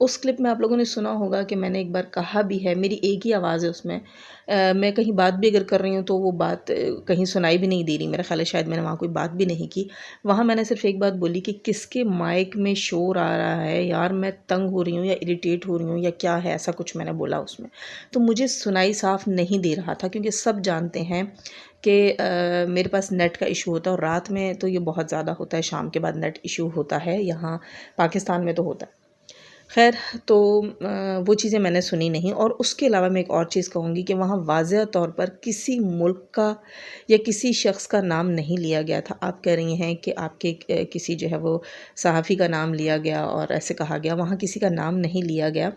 اس clip میں آپ لوگوں نے سنا ہوگا کہ میں نے ایک بار کہا بھی ہے، میری ایک ہی آواز ہے اس میں، میں کہیں بات بھی اگر کر رہی ہوں تو وہ بات کہیں سنائی بھی نہیں دے رہی، میرا خیال ہے شاید میں نے وہاں کوئی بات بھی نہیں کی. وہاں میں نے صرف ایک بات بولی کہ کس کے مائک میں شور آ رہا ہے یار، میں تنگ ہو رہی ہوں یا اریٹیٹ ہو رہی ہوں یا کیا ہے، ایسا کچھ میں نے بولا اس میں. تو مجھے سنائی صاف نہیں دے رہا تھا، کیونکہ سب جانتے ہیں کہ میرے پاس نیٹ کا ایشو ہوتا ہے، اور رات میں تو یہ بہت زیادہ ہوتا ہے، شام کے بعد نیٹ ایشو ہوتا ہے، یہاں پاکستان میں تو ہوتا ہے. خیر، تو وہ چیزیں میں نے سنی نہیں. اور اس کے علاوہ میں ایک اور چیز کہوں گی کہ وہاں واضح طور پر کسی ملک کا یا کسی شخص کا نام نہیں لیا گیا تھا. آپ کہہ رہی ہیں کہ آپ کے کسی جو ہے وہ صحافی کا نام لیا گیا اور ایسے کہا گیا، وہاں کسی کا نام نہیں لیا گیا،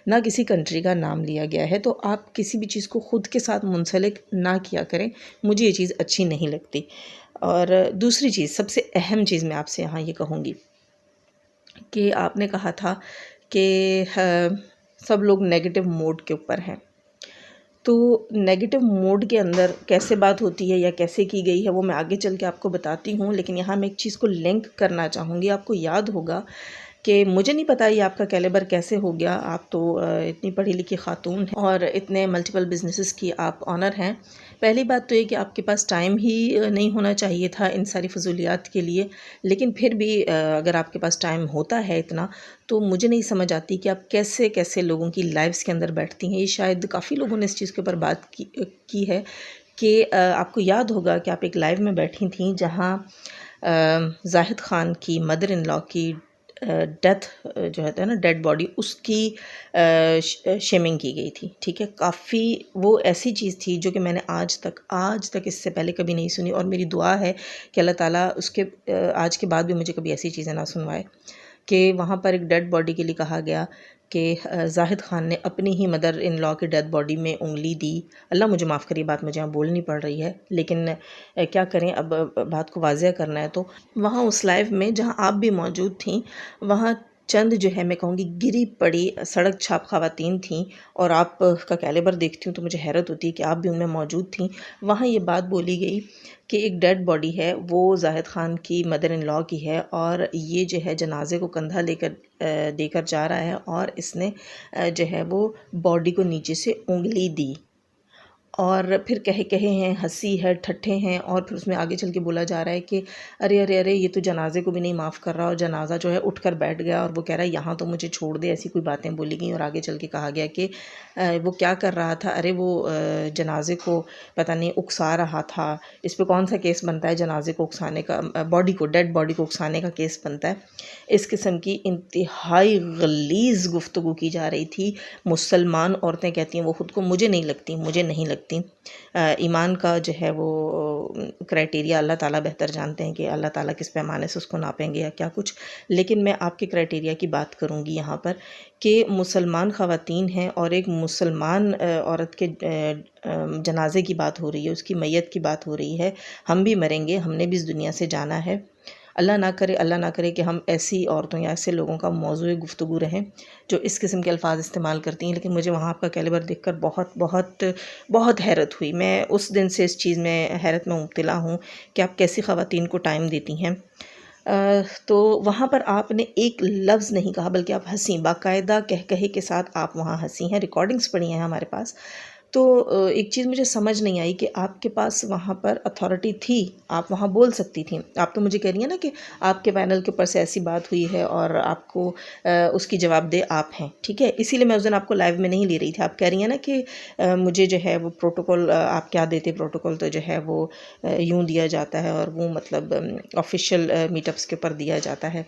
نہ کسی کنٹری کا نام لیا گیا ہے. تو آپ کسی بھی چیز کو خود کے ساتھ منسلک نہ کیا کریں، مجھے یہ چیز اچھی نہیں لگتی. اور دوسری چیز، سب سے اہم چیز میں آپ سے یہاں یہ کہوں گی کہ آپ نے کہا تھا کہ سب لوگ نیگیٹو موڈ کے اوپر ہیں. تو نیگیٹو موڈ کے اندر کیسے بات ہوتی ہے یا کیسے کی گئی ہے وہ میں آگے چل کے آپ کو بتاتی ہوں، لیکن یہاں میں ایک چیز کو لنک کرنا چاہوں گی. آپ کو یاد ہوگا کہ مجھے نہیں پتا یہ آپ کا کیلیبر کیسے ہو گیا، آپ تو اتنی پڑھی لکھی خاتون ہیں اور اتنے ملٹیپل بزنسز کی آپ آنر ہیں. پہلی بات تو یہ کہ آپ کے پاس ٹائم ہی نہیں ہونا چاہیے تھا ان ساری فضولیات کے لیے، لیکن پھر بھی اگر آپ کے پاس ٹائم ہوتا ہے اتنا، تو مجھے نہیں سمجھ آتی کہ آپ کیسے کیسے لوگوں کی لائفز کے اندر بیٹھتی ہیں. یہ شاید کافی لوگوں نے اس چیز کے اوپر بات کی ہے کہ آپ کو یاد ہوگا کہ آپ ایک لائیو میں بیٹھی تھیں جہاں زاہد خان کی مدر ان لا کی ڈیتھ جو ہے نا، ڈیڈ باڈی، اس کی شیمنگ کی گئی تھی. ٹھیک ہے، کافی وہ ایسی چیز تھی جو کہ میں نے آج تک اس سے پہلے کبھی نہیں سنی، اور میری دعا ہے کہ اللہ تعالیٰ اس کے آج کے بعد بھی مجھے کبھی ایسی چیزیں نہ سنوائے کہ وہاں پر ایک ڈیڈ باڈی کے لیے کہا گیا کہ زاہد خان نے اپنی ہی مدر ان لا کی ڈیڈ باڈی میں انگلی دی. اللہ مجھے معاف کریے، بات مجھے یہاں بولنی پڑ رہی ہے، لیکن کیا کریں، اب بات کو واضح کرنا ہے. تو وہاں اس لائیو میں جہاں آپ بھی موجود تھیں، وہاں چند جو ہے میں کہوں گی گری پڑی سڑک چھاپ خواتین تھیں، اور آپ کا کیلیبر دیکھتی ہوں تو مجھے حیرت ہوتی ہے کہ آپ بھی ان میں موجود تھیں. وہاں یہ بات بولی گئی کہ ایک ڈیڈ باڈی ہے، وہ زاہد خان کی مدر ان لا کی ہے، اور یہ جو ہے جنازے کو کندھا دے کر جا رہا ہے، اور اس نے جو ہے وہ باڈی کو نیچے سے انگلی دی، اور پھر کہے ہیں، ہنسی ہے، ٹھٹھے ہیں، اور پھر اس میں آگے چل کے بولا جا رہا ہے کہ ارے ارے ارے یہ تو جنازے کو بھی نہیں معاف کر رہا، اور جنازہ جو ہے اٹھ کر بیٹھ گیا، اور وہ کہہ رہا ہے یہاں تو مجھے چھوڑ دے. ایسی کوئی باتیں بولی گئیں، اور آگے چل کے کہا گیا کہ وہ کیا کر رہا تھا، ارے وہ جنازے کو پتہ نہیں اکسا رہا تھا. اس پہ کون سا کیس بنتا ہے؟ جنازے کو اکسانے کا، ڈیڈ باڈی کو اکسانے کا کیس بنتا ہے. اس قسم کی انتہائی غلیظ گفتگو کی جا رہی تھی. مسلمان عورتیں کہتی ہیں وہ خود کو، مجھے نہیں لگتی. ایمان کا جو ہے وہ کرائٹیریا اللہ تعالیٰ بہتر جانتے ہیں کہ اللہ تعالیٰ کس پیمانے سے اس کو ناپیں گے یا کیا کچھ، لیکن میں آپ کے کرائٹیریا کی بات کروں گی یہاں پر کہ مسلمان خواتین ہیں، اور ایک مسلمان عورت کے جنازے کی بات ہو رہی ہے، اس کی میت کی بات ہو رہی ہے. ہم بھی مریں گے، ہم نے بھی اس دنیا سے جانا ہے. اللہ نہ کرے کہ ہم ایسی عورتوں یا ایسے لوگوں کا موضوع گفتگو رہیں جو اس قسم کے الفاظ استعمال کرتی ہیں. لیکن مجھے وہاں آپ کا کیلیبر دیکھ کر بہت بہت بہت حیرت ہوئی. میں اس دن سے اس چیز میں حیرت میں مبتلا ہوں کہ آپ کیسی خواتین کو ٹائم دیتی ہیں. تو وہاں پر آپ نے ایک لفظ نہیں کہا، بلکہ آپ ہنسی، باقاعدہ کہے کے ساتھ آپ وہاں ہنسی ہیں. ریکارڈنگز پڑی ہیں ہمارے پاس. تو ایک چیز مجھے سمجھ نہیں آئی کہ آپ کے پاس وہاں پر اتھارٹی تھی، آپ وہاں بول سکتی تھیں. آپ تو مجھے کہہ رہی ہیں نا کہ آپ کے پینل کے اوپر سے ایسی بات ہوئی ہے اور آپ کو اس کی جواب دہ آپ ہیں. ٹھیک ہے، اسی لیے میں اس دن آپ کو لائیو میں نہیں لے رہی تھی. آپ کہہ رہی ہیں نا کہ مجھے جو ہے وہ پروٹوکول، آپ کیا دیتے پروٹوکول، تو جو ہے وہ یوں دیا جاتا ہے، اور وہ مطلب آفیشیل میٹ اپس کے اوپر دیا جاتا ہے.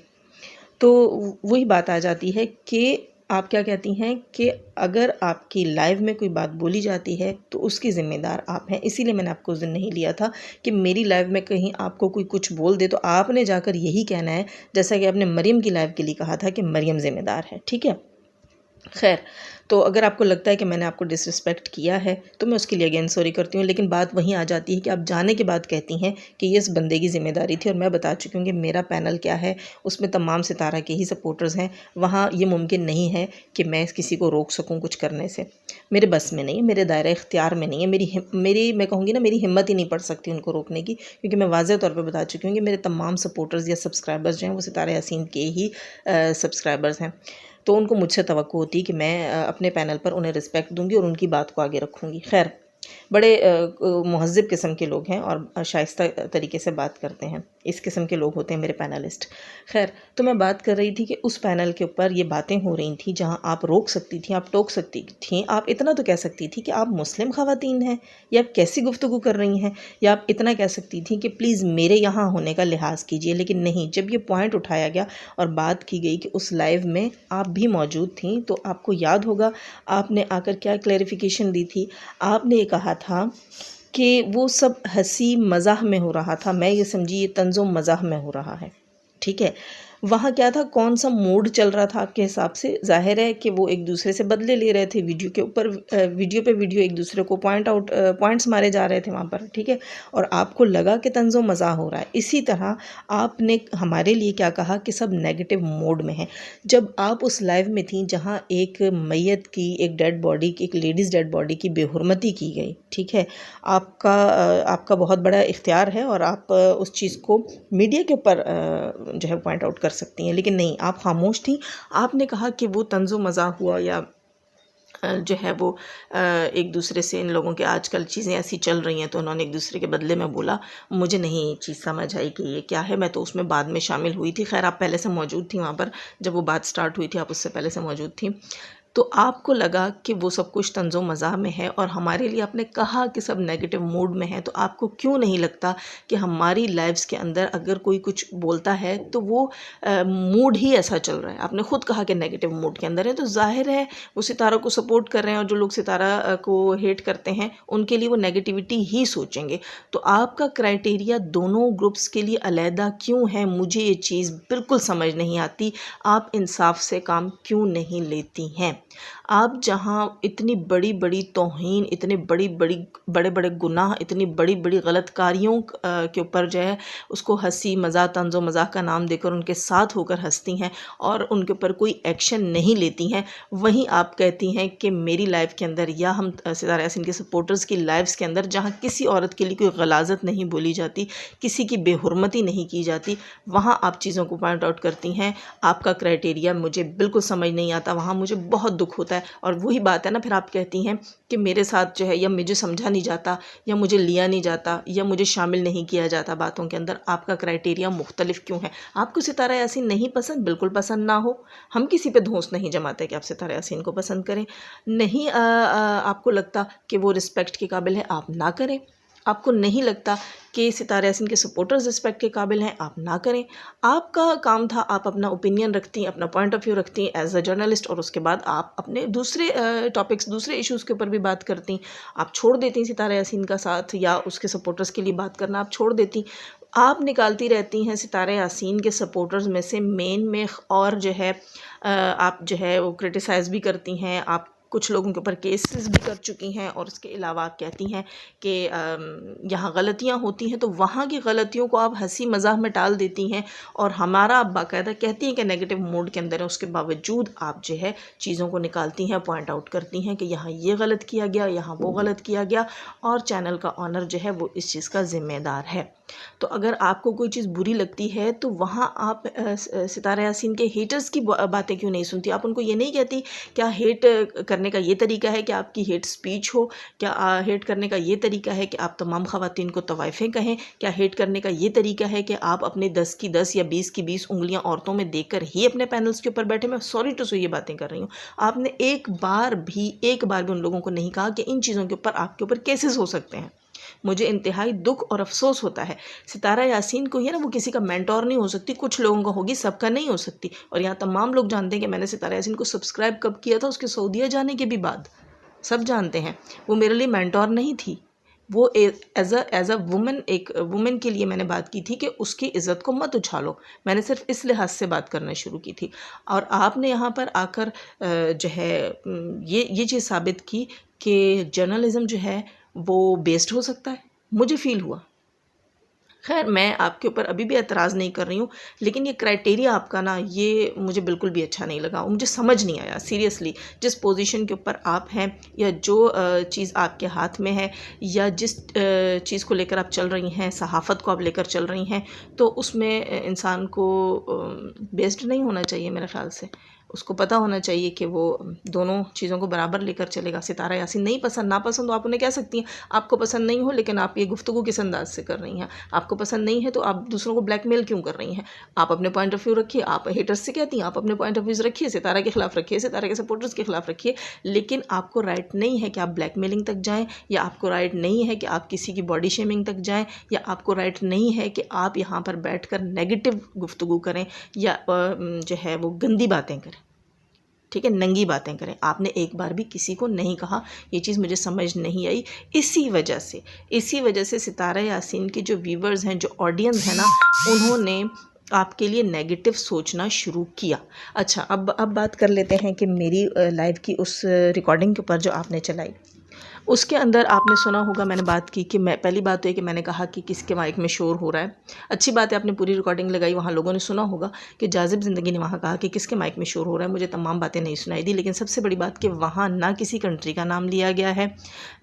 تو وہی بات آ جاتی ہے کہ آپ کیا کہتی ہیں کہ اگر آپ کی لائیو میں کوئی بات بولی جاتی ہے تو اس کی ذمہ دار آپ ہیں. اسی لیے میں نے آپ کو اس دن نہیں لیا تھا کہ میری لائیو میں کہیں آپ کو کوئی کچھ بول دے تو آپ نے جا کر یہی کہنا ہے جیسا کہ آپ نے مریم کی لائیو کے لیے کہا تھا کہ مریم ذمہ دار ہے. ٹھیک ہے، خیر. تو اگر آپ کو لگتا ہے کہ میں نے آپ کو ڈس رسپیکٹ کیا ہے تو میں اس کے لیے اگین سوری کرتی ہوں، لیکن بات وہیں آ جاتی ہے کہ آپ جانے کے بعد کہتی ہیں کہ یہ اس بندے کی ذمہ داری تھی. اور میں بتا چکی ہوں کہ میرا پینل کیا ہے، اس میں تمام ستارہ کے ہی سپورٹرز ہیں. وہاں یہ ممکن نہیں ہے کہ میں کسی کو روک سکوں کچھ کرنے سے، میرے بس میں نہیں ہے، میرے دائرہ اختیار میں نہیں ہے. میری میں کہوں گی نا، میری ہمت ہی نہیں پڑ سکتی ان کو روکنے کی، کیونکہ میں واضح طور پہ بتا چکی ہوں کہ میرے تمام سپورٹرز یا سبسکرائبرز جو ہیں وہ ستارہ یاسین کے ہی سبسکرائبرز ہیں. تو ان کو مجھ سے توقع ہوتی کہ میں اپنے پینل پر انہیں رسپیکٹ دوں گی اور ان کی بات کو آگے رکھوں گی. خیر بڑے مہذب قسم کے لوگ ہیں اور شائستہ طریقے سے بات کرتے ہیں، اس قسم کے لوگ ہوتے ہیں میرے پینلسٹ. خیر تو میں بات کر رہی تھی کہ اس پینل کے اوپر یہ باتیں ہو رہی تھیں جہاں آپ روک سکتی تھیں، آپ ٹوک سکتی تھیں، آپ اتنا تو کہہ سکتی تھی کہ آپ مسلم خواتین ہیں یا آپ کیسی گفتگو کر رہی ہیں، یا آپ اتنا کہہ سکتی تھیں کہ پلیز میرے یہاں ہونے کا لحاظ کیجئے. لیکن نہیں، جب یہ پوائنٹ اٹھایا گیا اور بات کی گئی کہ اس لائیو میں آپ بھی موجود تھیں، تو آپ کو یاد ہوگا آپ نے آ کر کیا کلیریفیکیشن دی تھی. آپ نے یہ کہا تھا کہ وہ سب ہنسی مزاح میں ہو رہا تھا، میں یہ سمجھی یہ طنز و مزاح میں ہو رہا ہے. ٹھیک ہے، وہاں کیا تھا، کون سا موڈ چل رہا تھا آپ کے حساب سے؟ ظاہر ہے کہ وہ ایک دوسرے سے بدلے لے رہے تھے، ویڈیو کے اوپر ویڈیو پہ ویڈیو ایک دوسرے کو پوائنٹس مارے جا رہے تھے وہاں پر. ٹھیک ہے، اور آپ کو لگا کہ طنز و مزاح ہو رہا ہے. اسی طرح آپ نے ہمارے لیے کیا کہا کہ سب نیگیٹو موڈ میں ہیں. جب آپ اس لائیو میں تھیں جہاں ایک میت کی، ایک ڈیڈ باڈی کی، ایک لیڈیز ڈیڈ باڈی کی بے حرمتی کی گئی. ٹھیک ہے، آپ کا بہت بڑا اختیار ہے اور آپ اس چیز کو میڈیا کے اوپر جو ہے پوائنٹ آؤٹ کر سکتی ہیں، لیکن نہیں، آپ خاموش تھیں. آپ نے کہا کہ وہ طنز و مزاح ہوا یا جو ہے وہ ایک دوسرے سے، ان لوگوں کے آج کل چیزیں ایسی چل رہی ہیں تو انہوں نے ایک دوسرے کے بدلے میں بولا. مجھے نہیں یہ چیز سمجھ آئی کہ یہ کیا ہے، میں تو اس میں بعد میں شامل ہوئی تھی. خیر آپ پہلے سے موجود تھیں وہاں پر، جب وہ بات سٹارٹ ہوئی تھی آپ اس سے پہلے سے موجود تھیں. تو آپ کو لگا کہ وہ سب کچھ طنز و مزاح میں ہے، اور ہمارے لیے آپ نے کہا کہ سب نیگیٹو موڈ میں ہے. تو آپ کو کیوں نہیں لگتا کہ ہماری لائفز کے اندر اگر کوئی کچھ بولتا ہے تو وہ موڈ ہی ایسا چل رہا ہے؟ آپ نے خود کہا کہ نیگیٹو موڈ کے اندر ہے، تو ظاہر ہے وہ ستارہ کو سپورٹ کر رہے ہیں، اور جو لوگ ستارہ کو ہیٹ کرتے ہیں ان کے لیے وہ نیگیٹیوٹی ہی سوچیں گے. تو آپ کا کرائٹیریا دونوں گروپس کے لیے علیحدہ کیوں ہے؟ مجھے یہ چیز بالکل سمجھ نہیں آتی. آپ انصاف سے کام کیوں نہیں لیتی ہیں؟ آپ جہاں اتنی بڑی بڑی توہین، اتنے بڑے بڑے گناہ، اتنی بڑی بڑی غلط کاریوں کے اوپر جو ہے اس کو ہنسی مزاح، طنز و مزاح کا نام دے کر ان کے ساتھ ہو کر ہنستی ہیں اور ان کے اوپر کوئی ایکشن نہیں لیتی ہیں، وہیں آپ کہتی ہیں کہ میری لائف کے اندر یا ہم ستارہ یاسین کے سپورٹرز کی لائفز کے اندر جہاں کسی عورت کے لیے کوئی غلاظت نہیں بولی جاتی، کسی کی بے حرمتی نہیں کی جاتی، وہاں آپ چیزوں کو پوائنٹ آؤٹ کرتی ہیں. آپ کا کرائٹیریا مجھے بالکل سمجھ نہیں آتا، وہاں مجھے بہت دکھ ہوتا ہے. اور وہی بات ہے نا، پھر آپ کہتی ہیں کہ میرے ساتھ جو ہے یا مجھے سمجھا نہیں جاتا، یا مجھے لیا نہیں جاتا، یا مجھے شامل نہیں کیا جاتا باتوں کے اندر. آپ کا کرائٹیریا مختلف کیوں ہے؟ آپ کو ستارہ یاسین نہیں پسند، بالکل پسند نہ ہو، ہم کسی پہ دھونس نہیں جماتے کہ آپ ستارہ یاسین کو پسند کریں. نہیں آپ کو لگتا کہ وہ رسپیکٹ کے قابل ہے، آپ نہ کریں. آپ کو نہیں لگتا کہ ستارہ یاسین کے سپورٹرز رسپیکٹ کے قابل ہیں، آپ نہ کریں. آپ کا کام تھا، آپ اپنا اوپینین رکھتی ہیں، اپنا پوائنٹ آف ویو رکھتی ہیں ایز اے جرنلسٹ، اور اس کے بعد آپ اپنے دوسرے ٹاپکس، دوسرے ایشوز کے اوپر بھی بات کرتی. آپ چھوڑ دیتی ستارہ یاسین کا ساتھ یا اس کے سپورٹرز کے لیے بات کرنا آپ چھوڑ دیتی. آپ نکالتی رہتی ہیں ستارہ یاسین کے سپورٹرز میں سے مین میں، اور جو ہے آپ جو ہے وہ کرٹیسائز بھی کرتی ہیں. آپ کچھ لوگوں کے اوپر کیسز بھی کر چکی ہیں، اور اس کے علاوہ آپ کہتی ہیں کہ یہاں غلطیاں ہوتی ہیں تو وہاں کی غلطیوں کو آپ ہنسی مزاح میں ٹال دیتی ہیں، اور ہمارا آپ باقاعدہ کہتی ہیں کہ نیگیٹو موڈ کے اندر ہے، اس کے باوجود آپ جو ہے چیزوں کو نکالتی ہیں، پوائنٹ آؤٹ کرتی ہیں کہ یہاں یہ غلط کیا گیا، یہاں وہ غلط کیا گیا، اور چینل کا آنر جو ہے وہ اس چیز کا ذمہ دار ہے. تو اگر آپ کو کوئی چیز بری لگتی ہے تو وہاں آپ ستارہ یاسین کے ہیٹرز کی باتیں کیوں نہیں سنتی؟ آپ ان کو یہ نہیں کہتی کیا ہیٹ کرنے کا یہ طریقہ ہے کہ آپ کی ہیٹ سپیچ ہو؟ کیا ہیٹ کرنے کا یہ طریقہ ہے کہ آپ تمام خواتین کو طوائفیں کہیں؟ کیا ہیٹ کرنے کا یہ طریقہ ہے کہ آپ اپنے 10 کی 10 یا 20 کی 20 انگلیاں عورتوں میں دیکھ کر ہی اپنے پینلز کے اوپر بیٹھے؟ میں سوری ٹو سے یہ باتیں کر رہی ہوں. آپ نے ایک بار بھی ان لوگوں کو نہیں کہا کہ ان چیزوں کے اوپر آپ کے اوپر کیسز ہو سکتے ہیں. مجھے انتہائی دکھ اور افسوس ہوتا ہے. ستارہ یاسین کو ہی نا، وہ کسی کا مینٹور نہیں ہو سکتی، کچھ لوگوں کا ہوگی، سب کا نہیں ہو سکتی. اور یہاں تمام لوگ جانتے ہیں کہ میں نے ستارہ یاسین کو سبسکرائب کب کیا تھا، اس کے سعودیہ جانے کے بھی بعد. سب جانتے ہیں وہ میرے لیے مینٹور نہیں تھی، وہ ایز اے وومن، ایک وومن کے لیے میں نے بات کی تھی کہ اس کی عزت کو مت اچھالو. میں نے صرف اس لحاظ سے بات کرنا شروع کی تھی، اور آپ نے یہاں پر آ کر جو ہے یہ چیز ثابت کی کہ جرنلزم جو ہے وہ بیسڈ ہو سکتا ہے. مجھے فیل ہوا. خیر میں آپ کے اوپر ابھی بھی اعتراض نہیں کر رہی ہوں، لیکن یہ کرائٹیریا آپ کا نا، یہ مجھے بالکل بھی اچھا نہیں لگا، مجھے سمجھ نہیں آیا سیریسلی. جس پوزیشن کے اوپر آپ ہیں، یا جو چیز آپ کے ہاتھ میں ہے، یا جس چیز کو لے کر آپ چل رہی ہیں، صحافت کو آپ لے کر چل رہی ہیں، تو اس میں انسان کو بیسڈ نہیں ہونا چاہیے میرے خیال سے. اس کو پتہ ہونا چاہیے کہ وہ دونوں چیزوں کو برابر لے کر چلے گا. ستارہ یاسین نہیں پسند، ناپسند، تو آپ انہیں کہہ سکتی ہیں آپ کو پسند نہیں ہو لیکن آپ یہ گفتگو کس انداز سے کر رہی ہیں. آپ کو پسند نہیں ہے تو آپ دوسروں کو بلیک میل کیوں کر رہی ہیں. آپ اپنے پوائنٹ آف ویو رکھیے. آپ ہیٹرز سے کہتی ہیں آپ اپنے پوائنٹ آف ویوز رکھیے، ستارہ کے خلاف رکھیے، ستارہ کے سپورٹرز کے خلاف رکھیے، لیکن آپ کو رائٹ نہیں ہے کہ آپ بلیک میلنگ تک جائیں، یا آپ کو رائٹ نہیں ہے کہ آپ کسی کی باڈی شیمنگ تک جائیں، یا آپ کو رائٹ نہیں ہے کہ آپ یہاں پر بیٹھ کر نیگیٹو گفتگو کریں یا جو ہے وہ گندی باتیں کریں. ٹھیک ہے، ننگی باتیں کریں. آپ نے ایک بار بھی کسی کو نہیں کہا. یہ چیز مجھے سمجھ نہیں آئی. اسی وجہ سے ستارہ یاسین کے جو ویورز ہیں، جو آڈینس ہے نا، انہوں نے آپ کے لیے نیگیٹو سوچنا شروع کیا. اچھا، اب بات کر لیتے ہیں کہ میری لائیو کی اس ریکارڈنگ کے اوپر جو آپ نے چلائی، اس کے اندر آپ نے سنا ہوگا میں نے بات کی کہ پہلی بات تو یہ کہ میں نے کہا کہ کس کے مائک میں شور ہو رہا ہے. اچھی بات ہے آپ نے پوری ریکارڈنگ لگائی، وہاں لوگوں نے سنا ہوگا کہ جاذب زندگی نے وہاں کہا کہ کس کے مائک میں شور ہو رہا ہے. مجھے تمام باتیں نہیں سنائی دی، لیکن سب سے بڑی بات کہ وہاں نہ کسی کنٹری کا نام لیا گیا ہے،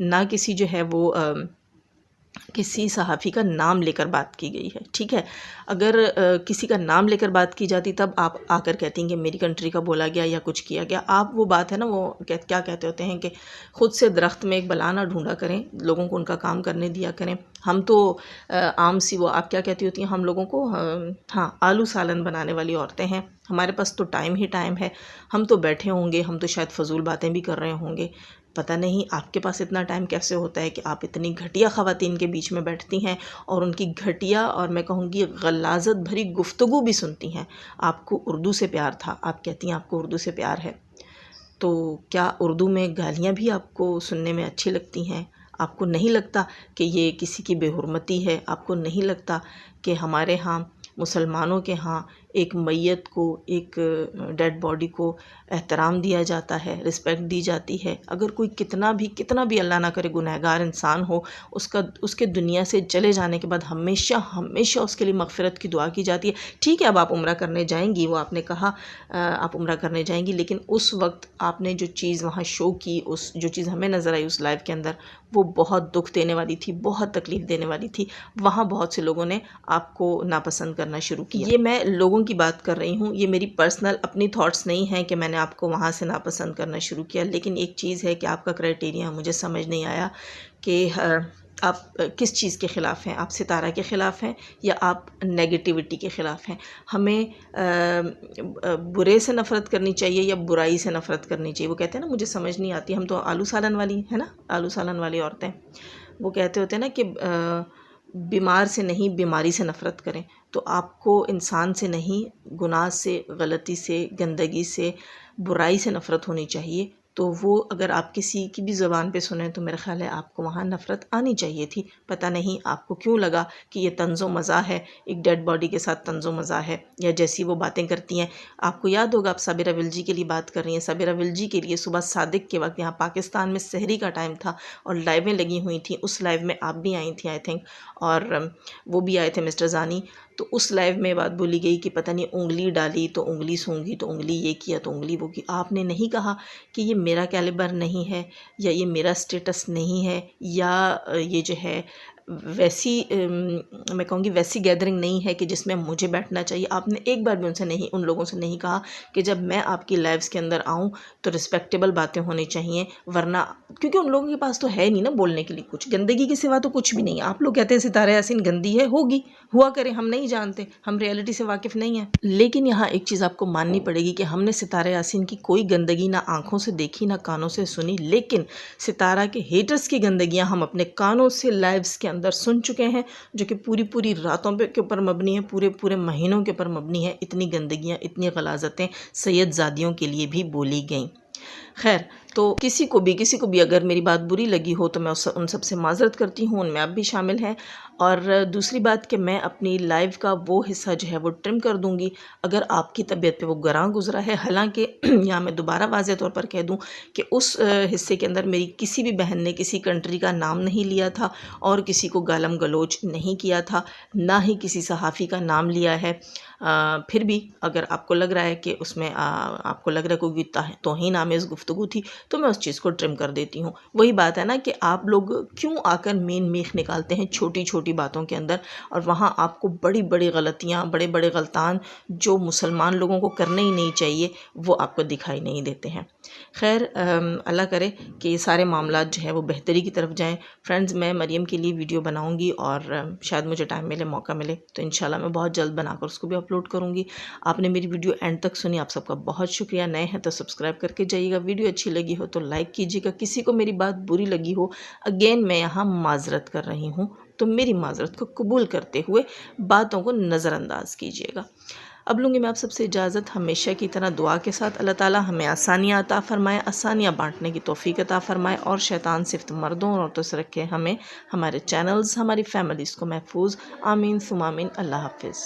نہ کسی جو ہے وہ کسی صحافی کا نام لے کر بات کی گئی ہے. ٹھیک ہے، اگر کسی کا نام لے کر بات کی جاتی تب آپ آ کر کہتی ہیں کہ میری کنٹری کا بولا گیا یا کچھ کیا گیا. آپ وہ بات ہے نا، وہ کیا کہتے ہوتے ہیں کہ خود سے درخت میں ایک بلا نہ ڈھونڈا کریں، لوگوں کو ان کا کام کرنے دیا کریں. ہم تو عام سی وہ آپ کیا کہتی ہوتی ہیں ہم لوگوں کو، ہاں، آلو سالن بنانے والی عورتیں ہیں. ہمارے پاس تو ٹائم ہی ٹائم ہے. ہم تو بیٹھے ہوں گے، ہم تو شاید فضول باتیں بھی کر رہے ہوں گے. پتہ نہیں آپ کے پاس اتنا ٹائم کیسے ہوتا ہے کہ آپ اتنی گھٹیا خواتین کے بیچ میں بیٹھتی ہیں اور ان کی گھٹیا اور میں کہوں گی غلاظت بھری گفتگو بھی سنتی ہیں. آپ کو اردو سے پیار تھا، آپ کہتی ہیں آپ کو اردو سے پیار ہے، تو کیا اردو میں گالیاں بھی آپ کو سننے میں اچھی لگتی ہیں؟ آپ کو نہیں لگتا کہ یہ کسی کی بے حرمتی ہے؟ آپ کو نہیں لگتا کہ ہمارے ہاں مسلمانوں کے ہاں ایک میت کو، ایک ڈیڈ باڈی کو احترام دیا جاتا ہے، رسپیکٹ دی جاتی ہے؟ اگر کوئی کتنا بھی اللہ نہ کرے گنہگار انسان ہو، اس کے دنیا سے چلے جانے کے بعد ہمیشہ اس کے لیے مغفرت کی دعا کی جاتی ہے. ٹھیک ہے، اب آپ عمرہ کرنے جائیں گی، وہ آپ نے کہا آپ عمرہ کرنے جائیں گی، لیکن اس وقت آپ نے جو چیز وہاں شو کی، جو چیز ہمیں نظر آئی اس لائیو کے اندر، وہ بہت دکھ دینے والی تھی، بہت تکلیف دینے والی تھی. وہاں بہت سے لوگوں نے آپ کو ناپسند کرنا شروع کیا. یہ میں لوگوں کی بات کر رہی ہوں، یہ میری پرسنل اپنی تھاٹس نہیں ہیں کہ میں نے آپ کو وہاں سے ناپسند کرنا شروع کیا. لیکن ایک چیز ہے کہ آپ کا کرائٹیریا مجھے سمجھ نہیں آیا کہ آپ کس چیز کے خلاف ہیں. آپ ستارہ کے خلاف ہیں یا آپ نیگیٹیوٹی کے خلاف ہیں؟ ہمیں برے سے نفرت کرنی چاہیے یا برائی سے نفرت کرنی چاہیے؟ وہ کہتے ہیں نا مجھے سمجھ نہیں آتی، ہم تو آلو سالن والی ہے نا، آلو سالن والی عورتیں، وہ کہتے ہوتے ہیں نا کہ بیمار سے نہیں بیماری سے نفرت کریں. تو آپ کو انسان سے نہیں، گناہ سے، غلطی سے، گندگی سے، برائی سے نفرت ہونی چاہیے. تو وہ اگر آپ کسی کی بھی زبان پہ سنیں تو میرا خیال ہے آپ کو وہاں نفرت آنی چاہیے تھی. پتہ نہیں آپ کو کیوں لگا کہ یہ طنز و مزاح ہے، ایک ڈیڈ باڈی کے ساتھ طنز و مزاح ہے، یا جیسی وہ باتیں کرتی ہیں. آپ کو یاد ہوگا آپ صابرہ ولجی کے لیے بات کر رہی ہیں، صابرہ ولجی کے لیے صبح صادق کے وقت یہاں پاکستان میں سحری کا ٹائم تھا اور لائیویں لگی ہوئی تھیں. اس لائیو میں آپ بھی آئی تھیں آئی تھنک، اور وہ بھی آئے تھے مسٹر زانی. تو اس لائیو میں بات بولی گئی کہ پتہ نہیں انگلی ڈالی تو انگلی سونگھی تو انگلی یہ کیا تو انگلی وہ کی. آپ نے نہیں کہا کہ یہ میرا کیلیبر نہیں ہے، یا یہ میرا سٹیٹس نہیں ہے، یا یہ جو ہے ویسی میں کہوں گی ویسی گیدرنگ نہیں ہے کہ جس میں مجھے بیٹھنا چاہیے. آپ نے ایک بار بھی ان لوگوں سے نہیں کہا کہ جب میں آپ کی لائیوز کے اندر آؤں تو رسپیکٹیبل باتیں ہونی چاہیے، ورنہ کیونکہ ان لوگوں کے پاس تو ہے نہیں نا بولنے کے لیے کچھ، گندگی کے سوا تو کچھ بھی نہیں. آپ لوگ کہتے ہیں ستارہ یاسین گندی ہے، ہوگی، ہوا کرے، ہم نہیں جانتے، ہم ریئلٹی سے واقف نہیں ہیں. لیکن یہاں ایک چیز آپ کو ماننی پڑے گی کہ ہم نے ستارہ یاسین کی کوئی گندگی نہ آنکھوں سے دیکھی نہ کانوں سے سنی، لیکن ستارہ کے ہیٹرز کی گندگیاں ہم اپنے کانوں سے لائیوز کے اندر سن چکے ہیں، جو کہ پوری راتوں کے اوپر مبنی ہے، پورے مہینوں کے اوپر مبنی ہے. اتنی گندگیاں، اتنی غلاظتیں سید زادیوں کے لیے بھی بولی گئیں. خیر، تو کسی کو بھی اگر میری بات بری لگی ہو تو میں ان سب سے معذرت کرتی ہوں، ان میں آپ بھی شامل ہیں. اور دوسری بات کہ میں اپنی لائیو کا وہ حصہ جو ہے وہ ٹرم کر دوں گی اگر آپ کی طبیعت پہ وہ گراں گزرا ہے. حالانکہ یہاں میں دوبارہ واضح طور پر کہہ دوں کہ اس حصے کے اندر میری کسی بھی بہن نے کسی کنٹری کا نام نہیں لیا تھا اور کسی کو گالم گلوچ نہیں کیا تھا، نہ ہی کسی صحافی کا نام لیا ہے. پھر بھی اگر آپ کو لگ رہا ہے کہ اس میں آپ کو لگ رہا ہے کوئی توہین آمیز گفتگو تھی تو میں اس چیز کو ٹرم کر دیتی ہوں۔ وہی بات ہے نا کہ آپ لوگ کیوں آ کر مین میخ نکالتے ہیں چھوٹی چھوٹی باتوں کے اندر، اور وہاں آپ کو بڑی بڑی غلطیاں، بڑے بڑے غلطان جو مسلمان لوگوں کو کرنے ہی نہیں چاہیے وہ آپ کو دکھائی نہیں دیتے ہیں۔ خیر اللہ کرے کہ یہ سارے معاملات جو ہے وہ بہتری کی طرف جائیں۔ فرینڈز، میں مریم کے لیے ویڈیو بناؤں گی اور شاید مجھے ٹائم ملے، موقع ملے تو انشاءاللہ میں بہت جلد بنا کر اس کو بھی اپلوڈ کروں گی۔ آپ نے میری ویڈیو اینڈ تک سنی، آپ سب کا بہت شکریہ۔ نئے ہیں تو سبسکرائب کر کے جائیے گا، ویڈیو اچھی لگی ہو تو لائک کیجیے گا، کسی کو میری بات بری لگی ہو اگین میں یہاں معذرت کر رہی ہوں تو میری معذرت کو قبول کرتے ہوئے باتوں کو نظر انداز کیجیے گا۔ اب لوں گی میں آپ سب سے اجازت، ہمیشہ کی طرح دعا کے ساتھ اللہ تعالیٰ ہمیں آسانیاں عطا فرمائے، آسانیاں بانٹنے کی توفیق عطا فرمائے، اور شیطان صرف مردوں اور عورتوں سے رکھے ہمیں، ہمارے چینلز، ہماری فیملیز کو محفوظ۔ آمین ثم آمین۔ اللہ حافظ۔